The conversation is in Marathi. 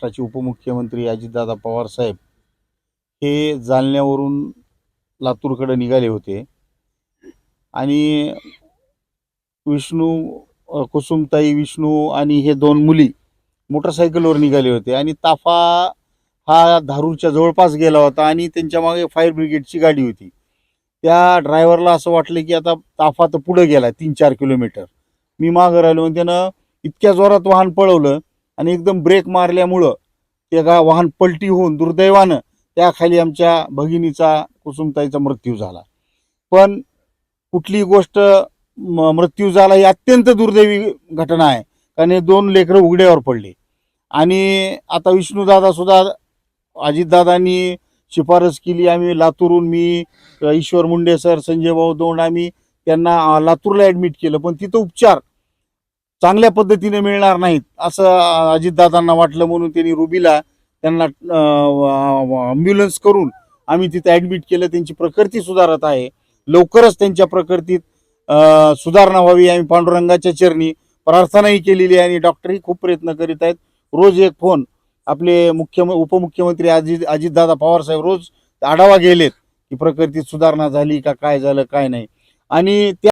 महाराष्ट्राचे उपमुख्यमंत्री अजितदादा पवार साहेब हे जालन्यावरून लातूरकडे निघाले होते आणि कुसुमताई विष्णू आणि हे दोन मुली मोटरसायकलवर निघाले होते आणि ताफा हा धारूरच्या जवळपास गेला होता आणि त्यांच्या मागे फायर ब्रिगेडची गाडी होती. त्या ड्रायव्हरला असं वाटलं की आता ताफा तर पुढे गेला 3-4 किलोमीटर. मी मागं राहिलो आणि त्यानं इतक्या जोरात वाहन पळवलं आणि एकदम ब्रेक मारल्यामुळं ते वाहन पलटी होऊन दुर्दैवानं त्याखाली आमच्या भगिनीचा कुसुमताईचा मृत्यू झाला. पण कुठली गोष्ट मृत्यू झाला ही अत्यंत दुर्दैवी घटना आहे, कारण हे दोन लेकरं उघड्यावर पडले. आणि आता विष्णूदादा सुद्धा अजितदादांनी शिफारस केली. आम्ही लातूरून मी ईश्वर मुंडे सर, संजय भाऊ दौंड आम्ही त्यांना लातूरला ॲडमिट केलं, पण तिथं उपचार चांगल्या पद्धतीने मिळणार नाहीत असं अजितदादांना वाटलं, म्हणून त्यांनी रुबीला त्यांना ॲम्ब्युलन्स करून आम्ही तिथं ॲडमिट केलं. त्यांची प्रकृती सुधारत आहे. लवकरच त्यांच्या प्रकृतीत सुधारणा व्हावी आम्ही पांडुरंगाच्या चरणी प्रार्थनाही केलेली आहे आणि डॉक्टरही खूप प्रयत्न करीत आहेत. रोज एक फोन आपले उपमुख्यमंत्री अजितदादा पवार साहेब रोज आढावा गेलेत की प्रकृतीत सुधारणा झाली का, काय झालं काय नाही. आणि